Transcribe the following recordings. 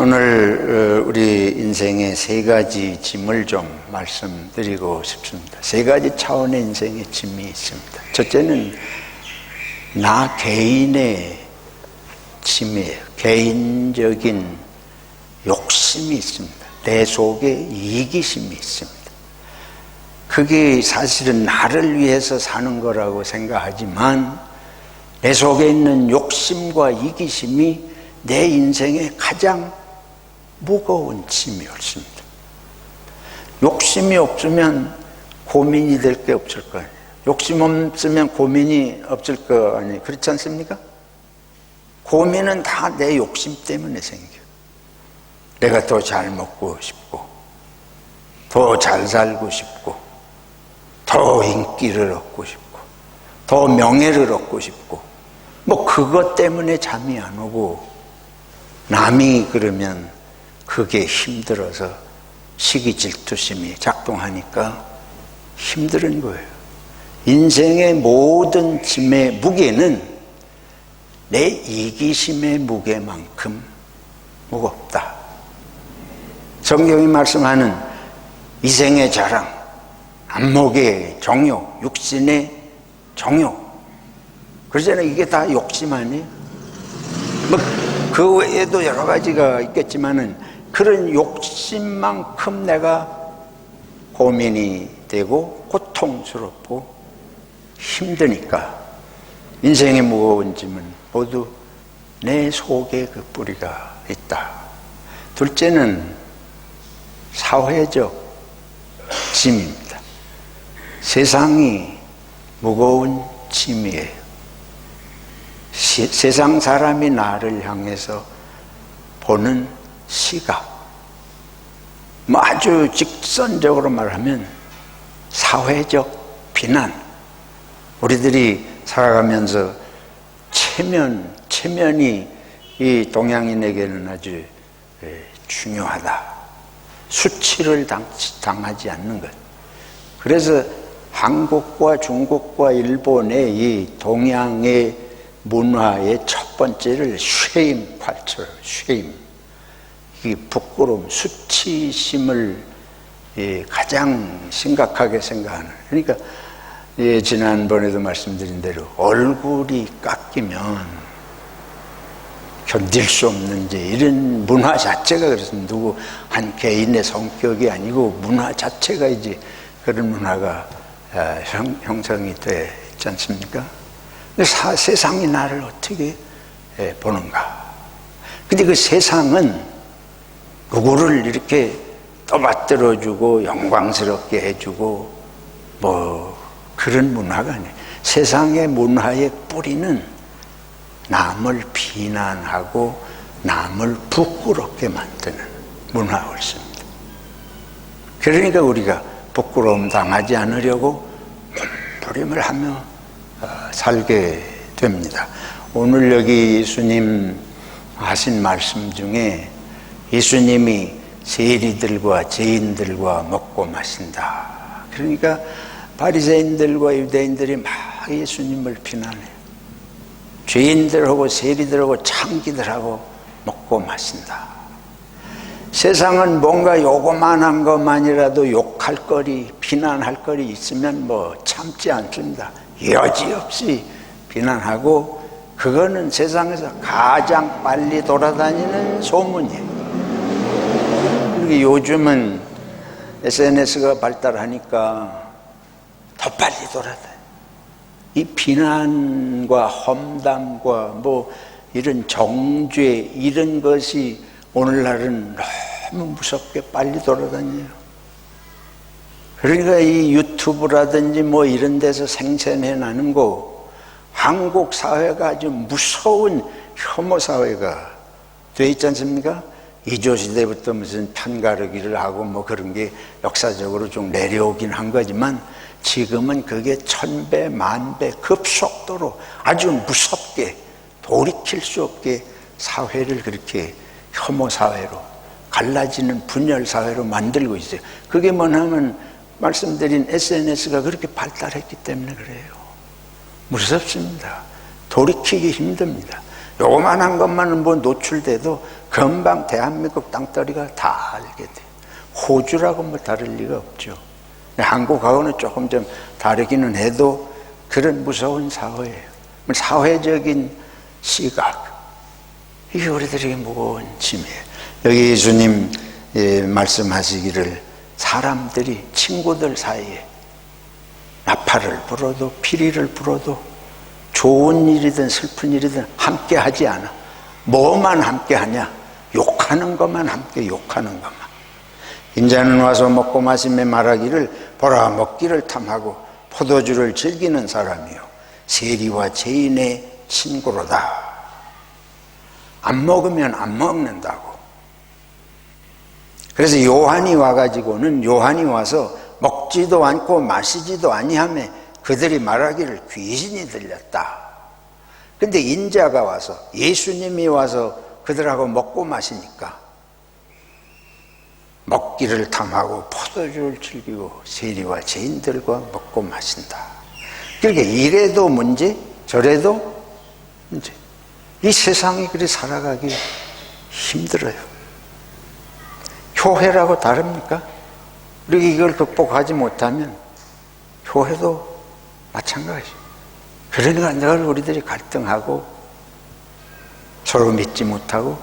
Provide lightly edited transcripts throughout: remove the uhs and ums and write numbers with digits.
오늘 우리 인생의 세 가지 짐을 좀 말씀드리고 싶습니다. 세 가지 차원의 인생의 짐이 있습니다. 첫째는 나 개인의 짐이에요. 개인적인 욕심이 있습니다. 내 속에 이기심이 있습니다. 그게 사실은 나를 위해서 사는 거라고 생각하지만 내 속에 있는 욕심과 이기심이 내 인생의 가장 무거운 짐이 옳습니다. 욕심이 없으면 고민이 될 게 없을 거 아니에요. 욕심 없으면 고민이 없을 거 아니에요. 그렇지 않습니까? 고민은 다 내 욕심 때문에 생겨요. 내가 더 잘 먹고 싶고, 더 잘 살고 싶고, 더 인기를 얻고 싶고, 더 명예를 얻고 싶고, 뭐 그것 때문에 잠이 안 오고, 남이 그러면 그게 힘들어서 시기 질투심이 작동하니까 힘든 거예요. 인생의 모든 짐의 무게는 내 이기심의 무게만큼 무겁다. 성경이 말씀하는 이생의 자랑, 안목의 정욕, 육신의 정욕, 그러잖아요. 이게 다 욕심 아니에요? 그 외에도 여러 가지가 있겠지만은 그런 욕심만큼 내가 고민이 되고 고통스럽고 힘드니까 인생의 무거운 짐은 모두 내 속에 그 뿌리가 있다. 둘째는 사회적 짐입니다. 세상이 무거운 짐이에요. 세상 사람이 나를 향해서 보는 시각, 아주 직선적으로 말하면 사회적 비난. 우리들이 살아가면서 체면이 이 동양인에게는 아주 중요하다. 수치를 당하지 않는 것. 그래서 한국과 중국과 일본의 이 동양의 문화의 첫 번째를 쉐임 컬처, 쉐임, 이 부끄러움, 수치심을 가장 심각하게 생각하는. 그러니까 지난번에도 말씀드린 대로 얼굴이 깎이면 견딜 수 없는 이런 문화 자체가 그렇습니다. 누구 한 개인의 성격이 아니고 문화 자체가 이제 그런 문화가 형성이 돼 있지 않습니까? 세상이 나를 어떻게 보는가? 근데 그 세상은 누구를 이렇게 떠받들어주고 영광스럽게 해주고 뭐 그런 문화가 아니에요. 세상의 문화의 뿌리는 남을 비난하고 남을 부끄럽게 만드는 문화였습니다. 그러니까 우리가 부끄러움 당하지 않으려고 몸부림을 하며 살게 됩니다. 오늘 여기 예수님 하신 말씀 중에 예수님이 세리들과 죄인들과 먹고 마신다. 그러니까 바리새인들과 유대인들이 막 예수님을 비난해요. 죄인들하고 세리들하고 창기들하고 먹고 마신다. 세상은 뭔가 요거만한 것만이라도 욕할 거리, 비난할 거리 있으면 뭐 참지 않습니다. 여지없이 비난하고, 그거는 세상에서 가장 빨리 돌아다니는 소문이에요. 그리고 요즘은 SNS가 발달하니까 더 빨리 돌아다녀요. 이 비난과 험담과 뭐 이런 정죄, 이런 것이 오늘날은 너무 무섭게 빨리 돌아다녀요. 그러니까 이 유튜브라든지 뭐 이런 데서 생생해 나는 거, 한국 사회가 아주 무서운 혐오 사회가 돼 있지 않습니까? 이조시대부터 무슨 편가르기를 하고 뭐 그런 게 역사적으로 좀 내려오긴 한 거지만 지금은 그게 1000배, 10,000배 급속도로 아주 무섭게 돌이킬 수 없게 사회를 그렇게 혐오 사회로, 갈라지는 분열 사회로 만들고 있어요. 그게 뭐냐면 말씀드린 SNS가 그렇게 발달했기 때문에 그래요. 무섭습니다. 돌이키기 힘듭니다. 요만한 것만은 뭐 노출돼도 금방 대한민국 땅덩어리가 다 알게 돼. 호주라고 뭐 다를 리가 없죠. 한국하고는 조금 좀 다르기는 해도 그런 무서운 사회예요. 사회적인 시각, 이게 우리들에게 무거운 짐이에요. 여기 예수님 말씀하시기를 사람들이 친구들 사이에 나팔을 불어도 피리를 불어도 좋은 일이든 슬픈 일이든 함께 하지 않아. 뭐만 함께 하냐? 욕하는 것만 함께 욕하는 것만. 인자는 와서 먹고 마시며 말하기를 보라 먹기를 탐하고 포도주를 즐기는 사람이요 세리와 죄인의 친구로다. 안 먹으면 안 먹는다고. 그래서 요한이 와서 먹지도 않고 마시지도 아니하며 그들이 말하기를 귀신이 들렸다. 근데 인자가 와서 예수님이 와서 그들하고 먹고 마시니까 먹기를 탐하고 포도주를 즐기고 세리와 죄인들과 먹고 마신다. 그러니까 이래도 문제 저래도 문제. 이 세상이 그리 살아가기 힘들어요. 교회라고 다릅니까? 우리가 이걸 극복하지 못하면 교회도 마찬가지죠. 그러니까 늘 우리들이 갈등하고 서로 믿지 못하고.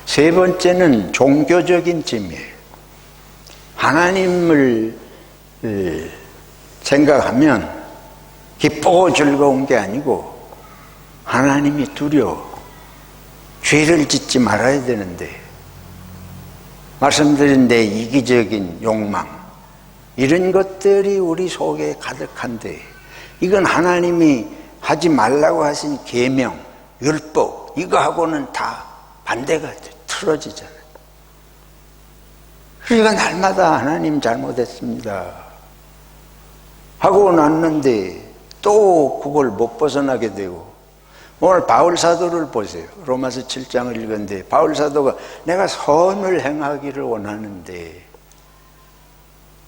세 번째는 종교적인 짐이에요. 하나님을 생각하면 기쁘고 즐거운 게 아니고 하나님이 두려워. 죄를 짓지 말아야 되는데 말씀드린 내 이기적인 욕망, 이런 것들이 우리 속에 가득한데 이건 하나님이 하지 말라고 하신 계명, 율법, 이거하고는 다 반대가 틀어지잖아요. 그러니까 날마다 하나님 잘못했습니다 하고 났는데 또 그걸 못 벗어나게 되고. 오늘 바울 사도를 보세요. 로마서 7장을 읽었는데 바울 사도가 내가 선을 행하기를 원하는데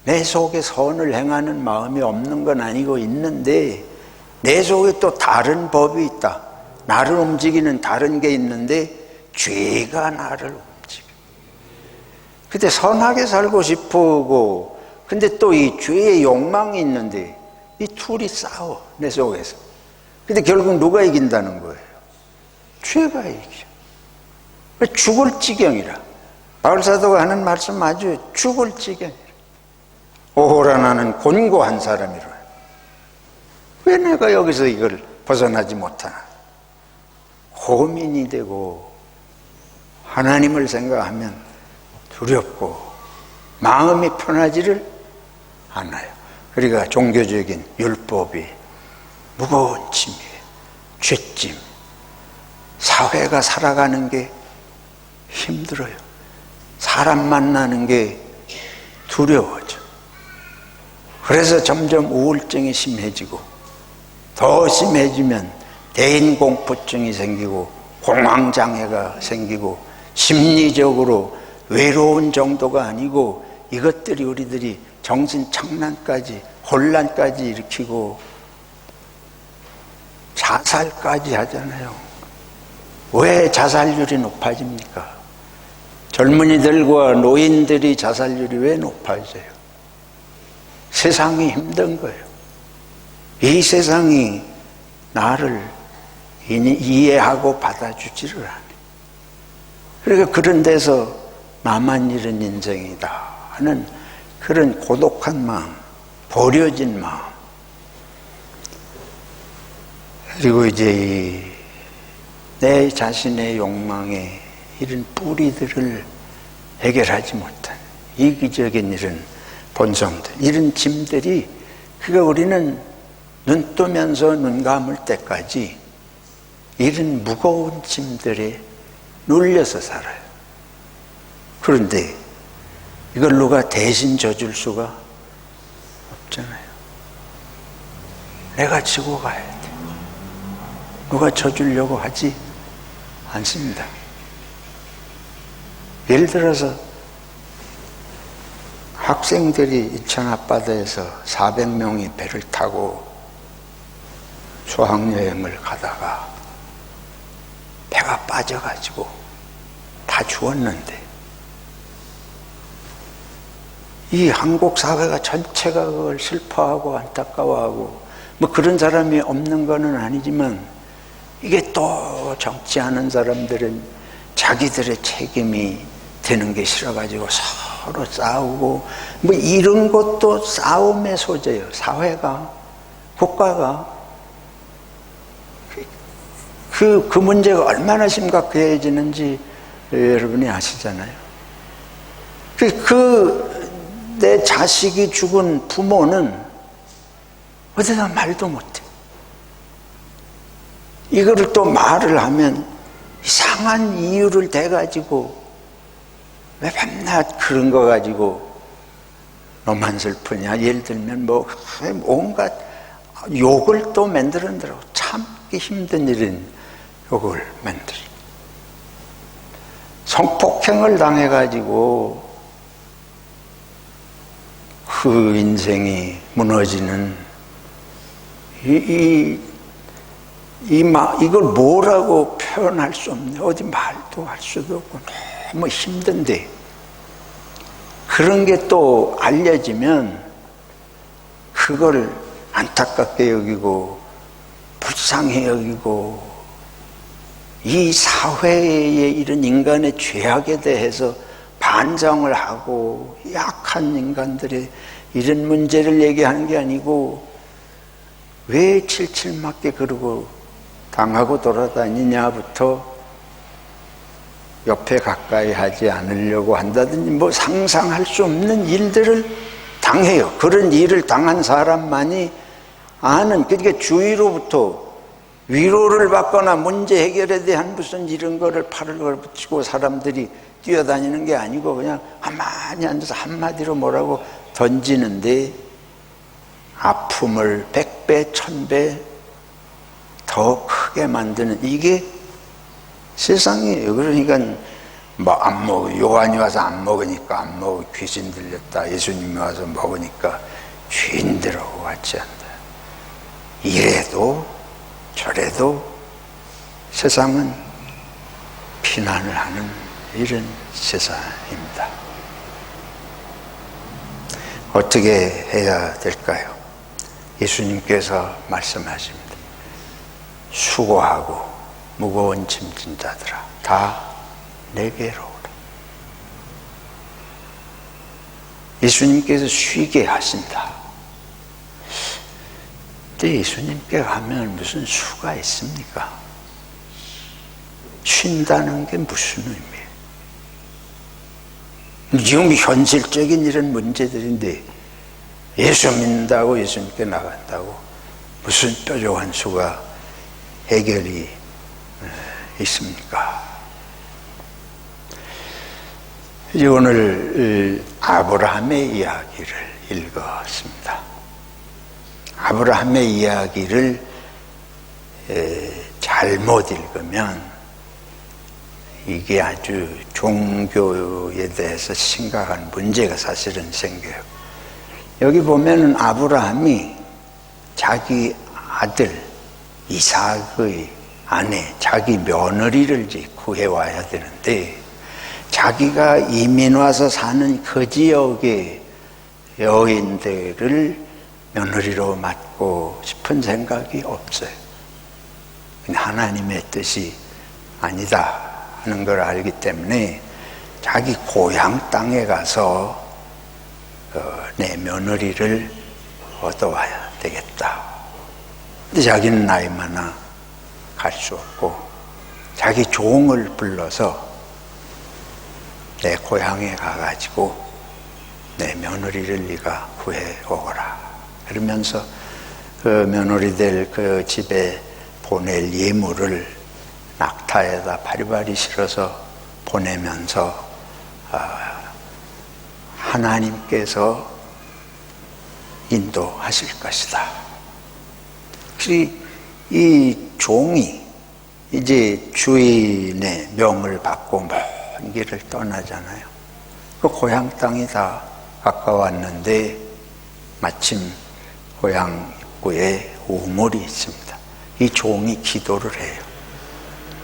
내 속에 선을 행하는 마음이 없는 건 아니고 있는데 내 속에 또 다른 법이 있다. 나를 움직이는 다른 게 있는데 죄가 나를 움직여. 근데 선하게 살고 싶고 근데 또 이 죄의 욕망이 있는데 이 둘이 싸워 내 속에서. 근데 결국 누가 이긴다는 거예요? 죄가 이겨. 죽을 지경이라. 바울 사도가 하는 말씀 아주 죽을 지경이라. 오호라 나는 곤고한 사람이라. 왜 내가 여기서 이걸 벗어나지 못하나? 고민이 되고 하나님을 생각하면 두렵고 마음이 편하지를 않아요. 그러니까 종교적인 율법이 무거운 짐이에요. 죄짐. 사회가 살아가는 게 힘들어요. 사람 만나는 게 두려워져. 그래서 점점 우울증이 심해지고 더 심해지면 대인공포증이 생기고 공황장애가 생기고 심리적으로 외로운 정도가 아니고 이것들이 우리들이 정신착란까지 혼란까지 일으키고 자살까지 하잖아요. 왜 자살률이 높아집니까? 젊은이들과 노인들이 자살률이 왜 높아져요? 세상이 힘든 거예요. 이 세상이 나를 이해하고 받아주지를 않아요. 그러니까 그런 데서 나만 잃은 인생이다 하는 그런 고독한 마음, 버려진 마음. 그리고 이제 내 자신의 욕망에 이런 뿌리들을 해결하지 못한 이기적인 이런 본성들, 이런 짐들이, 그러니까 우리는 눈 뜨면서 눈 감을 때까지 이런 무거운 짐들에 눌려서 살아요. 그런데 이걸 누가 대신 져줄 수가 없잖아요. 내가 지고 가야 돼. 누가 져주려고 하지 않습니다. 예를 들어서 학생들이 인천 앞바다에서 400명이 배를 타고 수학여행을 가다가 내가 빠져가지고 다 죽었는데 이 한국 사회가 전체가 그걸 슬퍼하고 안타까워하고 뭐 그런 사람이 없는 거는 아니지만 이게 또 정치하는 사람들은 자기들의 책임이 되는 게 싫어가지고 서로 싸우고 뭐 이런 것도 싸움의 소재예요. 사회가, 국가가 그 문제가 얼마나 심각해지는지 여러분이 아시잖아요. 내 자식이 죽은 부모는 어디다 말도 못해. 이거를 또 말을 하면 이상한 이유를 대가지고 왜 밤낮 그런 거 가지고 너만 슬프냐. 예를 들면 뭐 온갖 욕을 또 만들어내더라고. 참기 힘든 일인 욕을 만들어. 성폭행을 당해가지고 그 인생이 무너지는 이걸 뭐라고 표현할 수 없네. 어디 말도 할 수도 없고 너무 힘든데 그런 게 또 알려지면 그걸 안타깝게 여기고 불쌍히 여기고 이 사회의 이런 인간의 죄악에 대해서 반성을 하고 약한 인간들의 이런 문제를 얘기하는 게 아니고 왜 칠칠맞게 그러고 당하고 돌아다니냐부터 옆에 가까이 하지 않으려고 한다든지 뭐 상상할 수 없는 일들을 당해요. 그런 일을 당한 사람만이 아는, 그러니까 주위로부터 위로를 받거나 문제 해결에 대한 무슨 이런 거를 팔을 걸붙이고 사람들이 뛰어다니는 게 아니고 그냥 가만히 앉아서 한마디로 뭐라고 던지는데 아픔을 100배, 1000배 더 크게 만드는 이게 세상이에요. 그러니까 뭐 안 먹어. 요한이 와서 안 먹으니까 안 먹어. 귀신 들렸다. 예수님이 와서 먹으니까 죄인 들하고 같지 않다. 이래도 저래도 세상은 비난을 하는 이런 세상입니다. 어떻게 해야 될까요? 예수님께서 말씀하십니다. 수고하고 무거운 짐진 자들아 다 내게로 오라. 예수님께서 쉬게 하신다. 근데 예수님께 가면 무슨 수가 있습니까? 쉰다는 게 무슨 의미예요? 지금 현실적인 이런 문제들인데 예수 믿는다고 예수님께 나간다고 무슨 뾰족한 수가 해결이 있습니까? 이제 오늘 아브라함의 이야기를 읽었습니다. 아브라함의 이야기를 잘못 읽으면 이게 아주 종교에 대해서 심각한 문제가 사실은 생겨요. 여기 보면은 아브라함이 자기 아들 이삭의 아내, 자기 며느리를 이제 구해와야 되는데 자기가 이민 와서 사는 그 지역의 여인들을 며느리로 맡고 싶은 생각이 없어요. 하나님의 뜻이 아니다 하는 걸 알기 때문에 자기 고향 땅에 가서 내 며느리를 얻어와야 되겠다. 근데 자기는 나이 많아 갈 수 없고 자기 종을 불러서 내 고향에 가가지고 내 며느리를 네가 구해오거라. 그러면서 그 며느리들 그 집에 보낼 예물을 낙타에다 바리바리 실어서 보내면서 하나님께서 인도하실 것이다. 이 종이 이제 주인의 명을 받고 먼 길을 떠나잖아요. 그 고향 땅이 다 가까웠는데 마침 고향 입구에 우물이 있습니다. 이 종이 기도를 해요.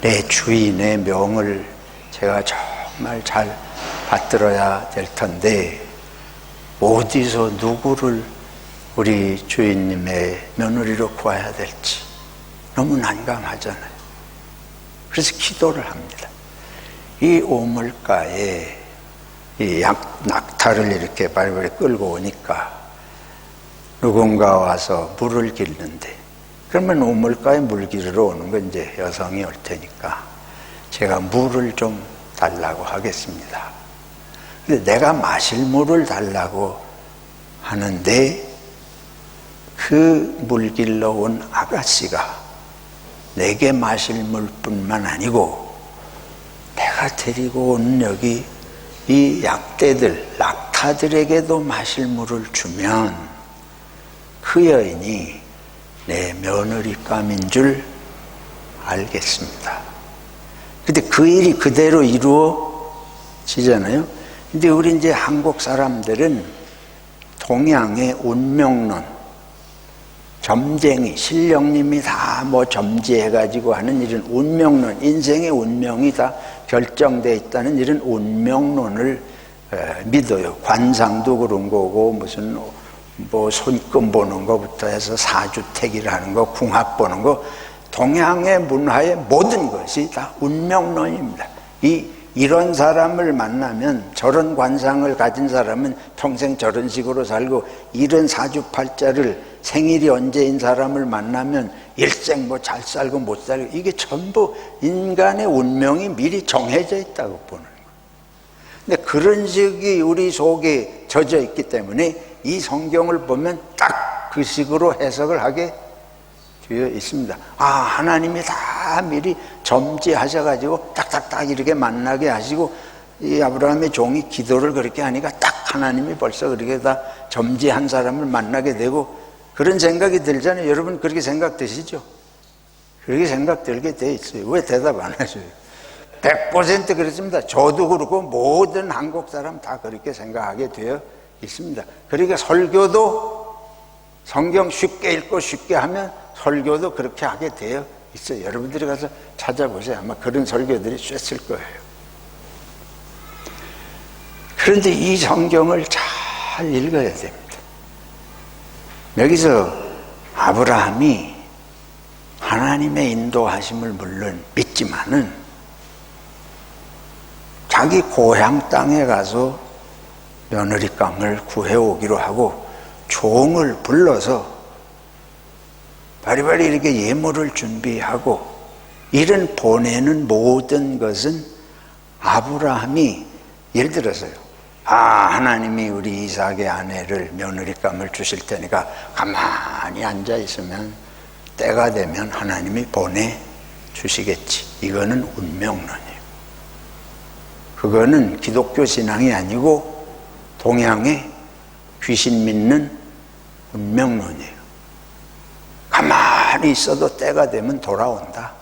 내 주인의 명을 제가 정말 잘 받들어야 될 텐데 어디서 누구를 우리 주인님의 며느리로 구해야 될지 너무 난감하잖아요. 그래서 기도를 합니다. 이 우물가에 이 낙타를 이렇게 발발이 끌고 오니까 누군가 와서 물을 길는데, 그러면 우물가에 물 기르러 오는 건 이제 여성이 올 테니까 제가 물을 좀 달라고 하겠습니다. 근데 내가 마실 물을 달라고 하는데 그 물 길러 온 아가씨가 내게 마실 물뿐만 아니고 내가 데리고 온 여기 이 약대들, 낙타들에게도 마실 물을 주면 그 여인이 내 며느리감인 줄 알겠습니다. 근데 그 일이 그대로 이루어지잖아요. 근데 우리 이제 한국 사람들은 동양의 운명론, 점쟁이, 신령님이 다 뭐 점지해가지고 하는 이런 운명론, 인생의 운명이 다 결정되어 있다는 이런 운명론을 믿어요. 관상도 그런 거고, 무슨 뭐 손금 보는 것부터 해서 사주택이라는 거, 궁합 보는 거, 동양의 문화의 모든 것이 다 운명론입니다. 이런 사람을 만나면, 저런 관상을 가진 사람은 평생 저런 식으로 살고, 이런 사주팔자를 생일이 언제인 사람을 만나면 일생 뭐 잘 살고 못 살고, 이게 전부 인간의 운명이 미리 정해져 있다고 보는 거예요. 근데 그런 식이 우리 속에 젖어 있기 때문에 이 성경을 보면 딱 그 식으로 해석을 하게 되어 있습니다. 아, 하나님이 다 미리 점지하셔가지고 딱딱딱 이렇게 만나게 하시고, 이 아브라함의 종이 기도를 그렇게 하니까 딱 하나님이 벌써 그렇게 다 점지한 사람을 만나게 되고, 그런 생각이 들잖아요. 여러분 그렇게 생각 드시죠? 그렇게 생각 들게 돼 있어요. 왜 대답 안 하셔요? 100% 그렇습니다. 저도 그렇고 모든 한국 사람 다 그렇게 생각하게 되어 있습니다. 그러니까 설교도 성경 쉽게 읽고 쉽게 하면 설교도 그렇게 하게 되어 있어요. 여러분들이 가서 찾아보세요. 아마 그런 설교들이 쬐을 거예요. 그런데 이 성경을 잘 읽어야 됩니다. 여기서 아브라함이 하나님의 인도하심을 물론 믿지만은 자기 고향 땅에 가서 며느리감을 구해오기로 하고 종을 불러서 바리바리 이렇게 예물을 준비하고 이런 보내는 모든 것은 아브라함이, 예를 들어서요, 하나님이 우리 이삭의 아내를 며느리감을 주실 테니까 가만히 앉아 있으면 때가 되면 하나님이 보내주시겠지. 이거는 운명론이에요. 그거는 기독교 신앙이 아니고 동양의 귀신 믿는 운명론이에요. 가만히 있어도 때가 되면 돌아온다.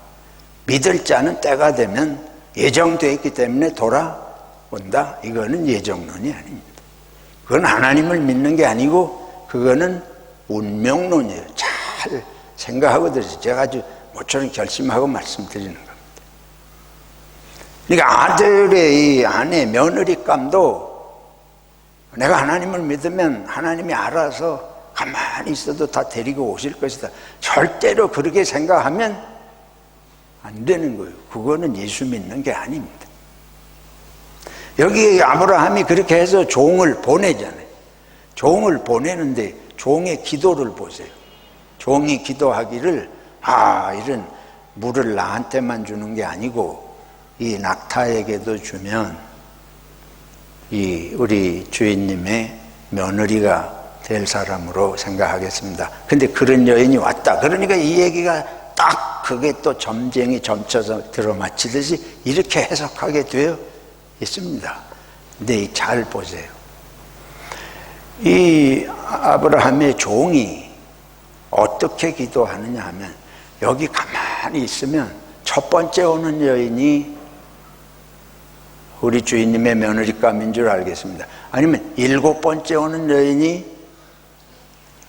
믿을 자는 때가 되면 예정되어 있기 때문에 돌아온다. 이거는 예정론이 아닙니다. 그건 하나님을 믿는 게 아니고 그거는 운명론이에요. 잘 생각하고 들으세요. 제가 아주 모처럼 결심하고 말씀드리는 겁니다. 그러니까 아들의 이 아내 며느리감도 내가 하나님을 믿으면 하나님이 알아서 가만히 있어도 다 데리고 오실 것이다. 절대로 그렇게 생각하면 안 되는 거예요. 그거는 예수 믿는 게 아닙니다. 여기 아브라함이 그렇게 해서 종을 보내잖아요. 종을 보내는데 종의 기도를 보세요. 종이 기도하기를, 이런 물을 나한테만 주는 게 아니고 이 낙타에게도 주면 이 우리 주인님의 며느리가 될 사람으로 생각하겠습니다. 근데 그런 여인이 왔다. 그러니까 이 얘기가 딱 그게 또 점쟁이 점쳐서 들어맞히듯이 이렇게 해석하게 되어 있습니다. 근데 잘 보세요. 이 아브라함의 종이 어떻게 기도하느냐 하면, 여기 가만히 있으면 첫 번째 오는 여인이 우리 주인님의 며느리감인 줄 알겠습니다. 아니면 7번째 오는 여인이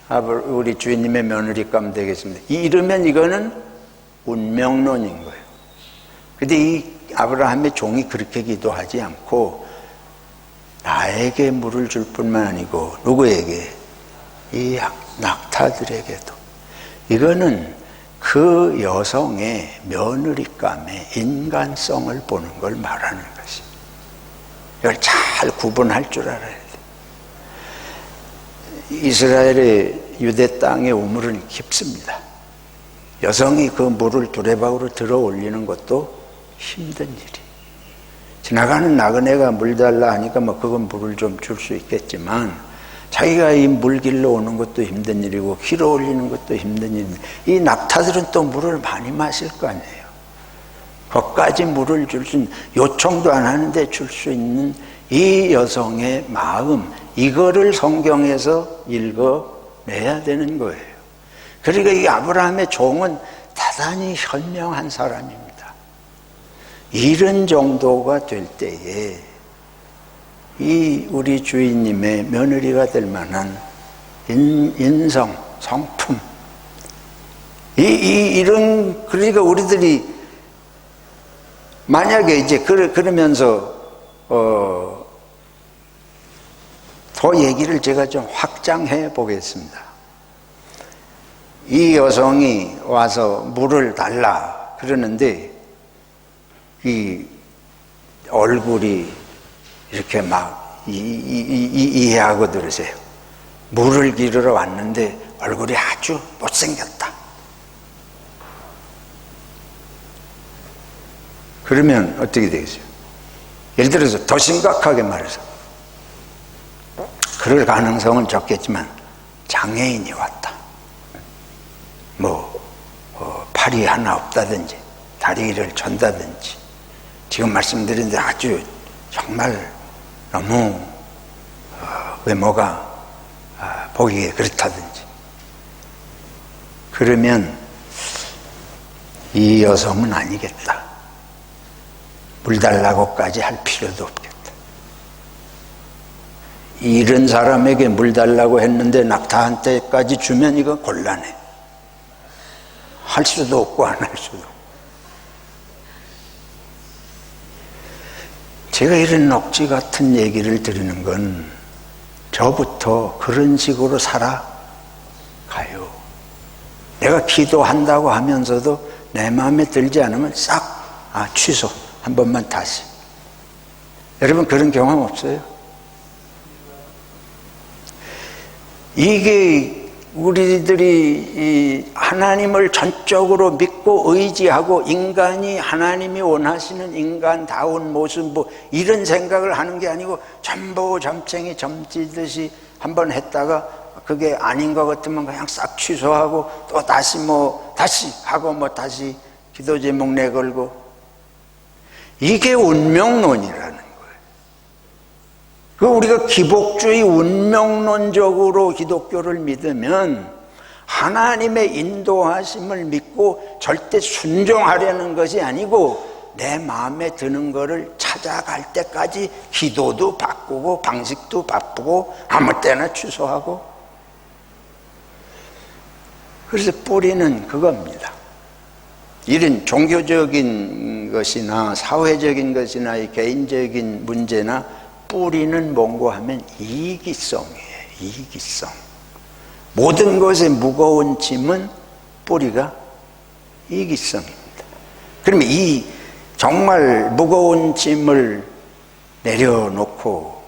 우리 주인님의 며느리감 되겠습니다. 이러면 이거는 운명론인 거예요. 근데 이 아브라함의 종이 그렇게 기도하지 않고 나에게 물을 줄 뿐만 아니고 누구에게? 이 낙타들에게도. 이거는 그 여성의 며느리감의 인간성을 보는 걸 말하는 것입니다. 이걸 잘 구분할 줄 알아야 돼요. 이스라엘의 유대 땅의 우물은 깊습니다. 여성이 그 물을 두레박으로 들어 올리는 것도 힘든 일이. 지나가는 나그네가 물 달라 하니까 뭐 그건 물을 좀 줄 수 있겠지만 자기가 이 물 길러 오는 것도 힘든 일이고 길어 올리는 것도 힘든 일인데 이 낙타들은 또 물을 많이 마실 거 아니에요. 거기까지 물을 줄 수 있는, 요청도 안 하는데 줄 수 있는 이 여성의 마음, 이거를 성경에서 읽어내야 되는 거예요. 그러니까 이 아브라함의 종은 대단히 현명한 사람입니다. 이런 정도가 될 때에 이 우리 주인님의 며느리가 될 만한 인성, 성품, 이런, 그러니까 우리들이 만약에 이제 그러면서 더 얘기를 제가 좀 확장해 보겠습니다. 이 여성이 와서 물을 달라 그러는데 이 얼굴이 이렇게 막 이해하고 들으세요. 물을 기르러 왔는데 얼굴이 아주 못생겼다. 그러면 어떻게 되겠어요? 예를 들어서 더 심각하게 말해서 그럴 가능성은 적겠지만 장애인이 왔다. 팔이 하나 없다든지 다리를 전다든지 지금 말씀드린 아주 정말 너무 외모가 보기에 그렇다든지 그러면 이 여성은 아니겠다. 물 달라고까지 할 필요도 없겠다. 이런 사람에게 물 달라고 했는데 낙타한테까지 주면 이거 곤란해. 할 수도 없고 안 할 수도 없고. 제가 이런 억지 같은 얘기를 드리는 건 저부터 그런 식으로 살아가요. 내가 기도한다고 하면서도 내 마음에 들지 않으면 싹 취소. 한 번만 다시. 여러분 그런 경험 없어요? 이게 우리들이 하나님을 전적으로 믿고 의지하고 인간이 하나님이 원하시는 인간다운 모습 이런 생각을 하는 게 아니고 전부 점쟁이 점지듯이 한번 했다가 그게 아닌 것 같으면 그냥 싹 취소하고 또 다시 다시 하고 다시 기도 제목 내걸고 이게 운명론이라는 거예요. 우리가 기복주의 운명론적으로 기독교를 믿으면 하나님의 인도하심을 믿고 절대 순종하려는 것이 아니고 내 마음에 드는 것을 찾아갈 때까지 기도도 바꾸고 방식도 바꾸고 아무 때나 취소하고 그래서 뿌리는 그겁니다. 이런 종교적인 것이나 사회적인 것이나 개인적인 문제나 뿌리는 뭔고 하면 이기성이에요. 이기성. 모든 것의 무거운 짐은 뿌리가 이기성입니다. 그러면 이 정말 무거운 짐을 내려놓고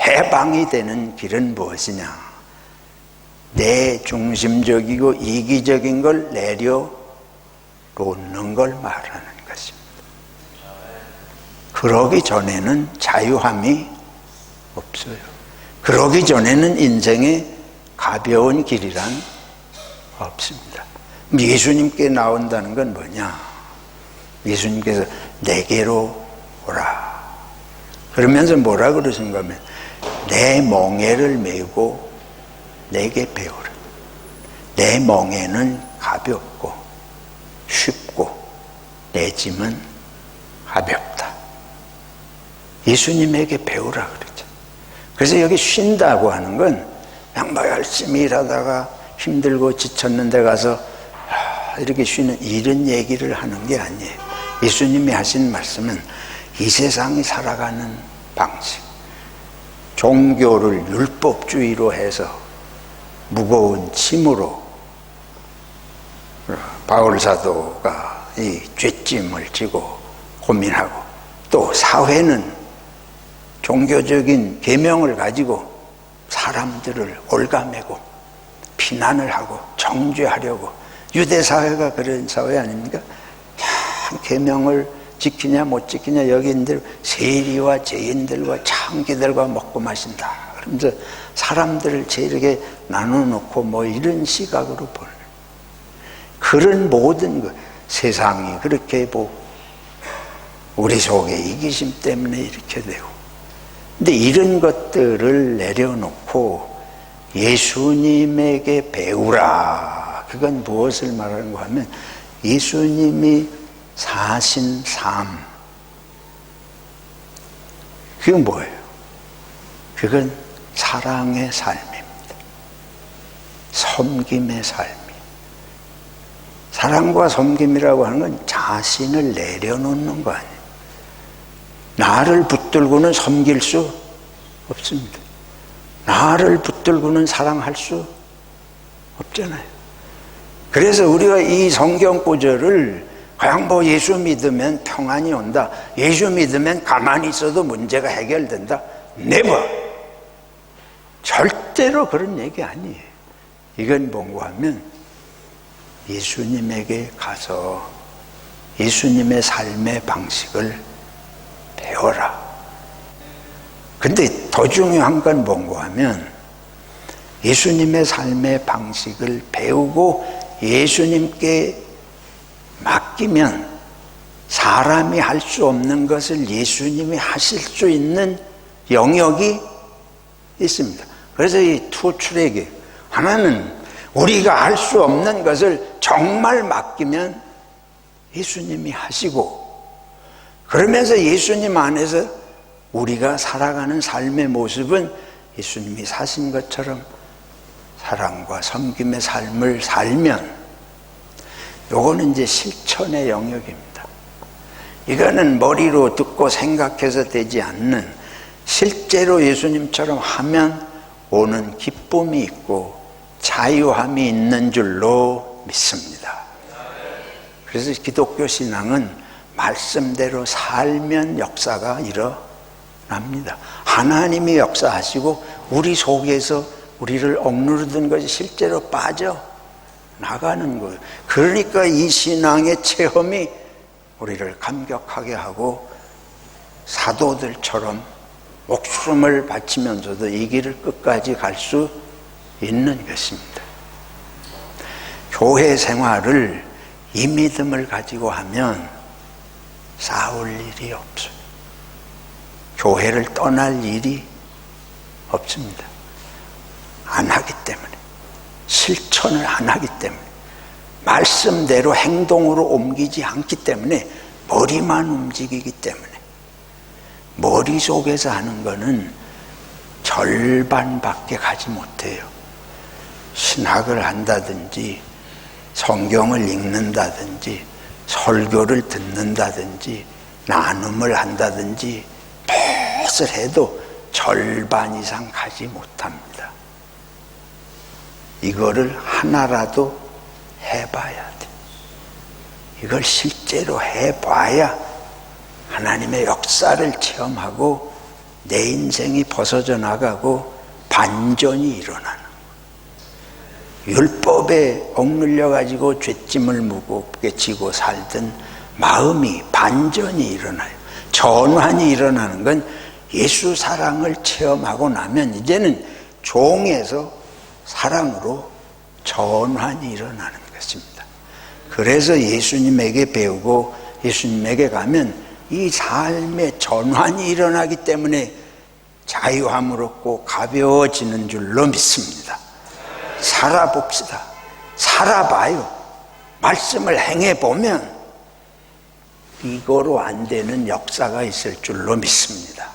해방이 되는 길은 무엇이냐? 내 중심적이고 이기적인 걸 내려놓는 걸 말하는 것입니다. 그러기 전에는 자유함이 없어요. 그러기 전에는 인생의 가벼운 길이란 없습니다. 예수님께 나온다는 건 뭐냐? 예수님께서 내게로 오라. 그러면서 뭐라 그러신가 하면 내 멍에를 메고 내게 배우라. 내 멍에는 가볍고 쉽고 내 짐은 가볍다. 예수님에게 배우라 그러죠. 그래서 여기 쉰다고 하는 건 그냥 열심히 일하다가 힘들고 지쳤는데 가서 이렇게 쉬는 이런 얘기를 하는 게 아니에요. 예수님이 하신 말씀은 이 세상이 살아가는 방식, 종교를 율법주의로 해서 무거운 짐으로 바울 사도가 이 죄짐을 지고 고민하고, 또 사회는 종교적인 계명을 가지고 사람들을 올가매고 비난을 하고 정죄하려고, 유대 사회가 그런 사회 아닙니까? 참 계명을 지키냐 못 지키냐 여기인들 세리와 죄인들과 창기들과 먹고 마신다 그러면서 사람들을 이렇게 나눠놓고 뭐 이런 시각으로 보는, 그런 모든 것, 세상이 그렇게 우리 속에 이기심 때문에 이렇게 되고, 근데 이런 것들을 내려놓고 예수님에게 배우라. 그건 무엇을 말하는가 하면 예수님이 사신 삶, 그건 뭐예요? 그건 사랑의 삶입니다. 섬김의 삶이에요. 사랑과 섬김이라고 하는 건 자신을 내려놓는 거 아니에요. 나를 붙들고는 섬길 수 없습니다. 나를 붙들고는 사랑할 수 없잖아요. 그래서 우리가 이 성경 구절을 그냥 예수 믿으면 평안이 온다, 예수 믿으면 가만히 있어도 문제가 해결된다, never, 절대로 그런 얘기 아니에요. 이건 뭔가 하면 예수님에게 가서 예수님의 삶의 방식을 배워라. 근데 더 중요한 건 뭔가 하면 예수님의 삶의 방식을 배우고 예수님께 맡기면 사람이 할 수 없는 것을 예수님이 하실 수 있는 영역이 있습니다. 그래서 이 투 트랙이, 하나는 우리가 할 수 없는 것을 정말 맡기면 예수님이 하시고, 그러면서 예수님 안에서 우리가 살아가는 삶의 모습은 예수님이 사신 것처럼 사랑과 섬김의 삶을 살면, 요거는 이제 실천의 영역입니다. 이거는 머리로 듣고 생각해서 되지 않는, 실제로 예수님처럼 하면 오는 기쁨이 있고 자유함이 있는 줄로 믿습니다. 그래서 기독교 신앙은 말씀대로 살면 역사가 일어납니다. 하나님이 역사하시고 우리 속에서 우리를 억누르던 것이 실제로 빠져 나가는 거예요. 그러니까 이 신앙의 체험이 우리를 감격하게 하고 사도들처럼 목숨을 바치면서도 이 길을 끝까지 갈 수 있는 것입니다. 교회 생활을 이 믿음을 가지고 하면 싸울 일이 없어요. 교회를 떠날 일이 없습니다. 안 하기 때문에, 실천을 안 하기 때문에, 말씀대로 행동으로 옮기지 않기 때문에, 머리만 움직이기 때문에. 머릿속에서 하는 거는 절반밖에 가지 못해요. 신학을 한다든지 성경을 읽는다든지 설교를 듣는다든지 나눔을 한다든지 무엇을 해도 절반 이상 가지 못합니다. 이거를 하나라도 해봐야 돼. 이걸 실제로 해봐야 하나님의 역사를 체험하고 내 인생이 벗어져 나가고 반전이 일어나는 거예요. 율법에 억눌려 가지고 죄짐을 무겁게 지고 살던 마음이 반전이 일어나요. 전환이 일어나는 건 예수 사랑을 체험하고 나면 이제는 종에서 사랑으로 전환이 일어나는 것입니다. 그래서 예수님에게 배우고 예수님에게 가면 이 삶의 전환이 일어나기 때문에 자유함을 얻고 가벼워지는 줄로 믿습니다. 살아봅시다. 살아봐요. 말씀을 행해보면 이거로 안 되는 역사가 있을 줄로 믿습니다.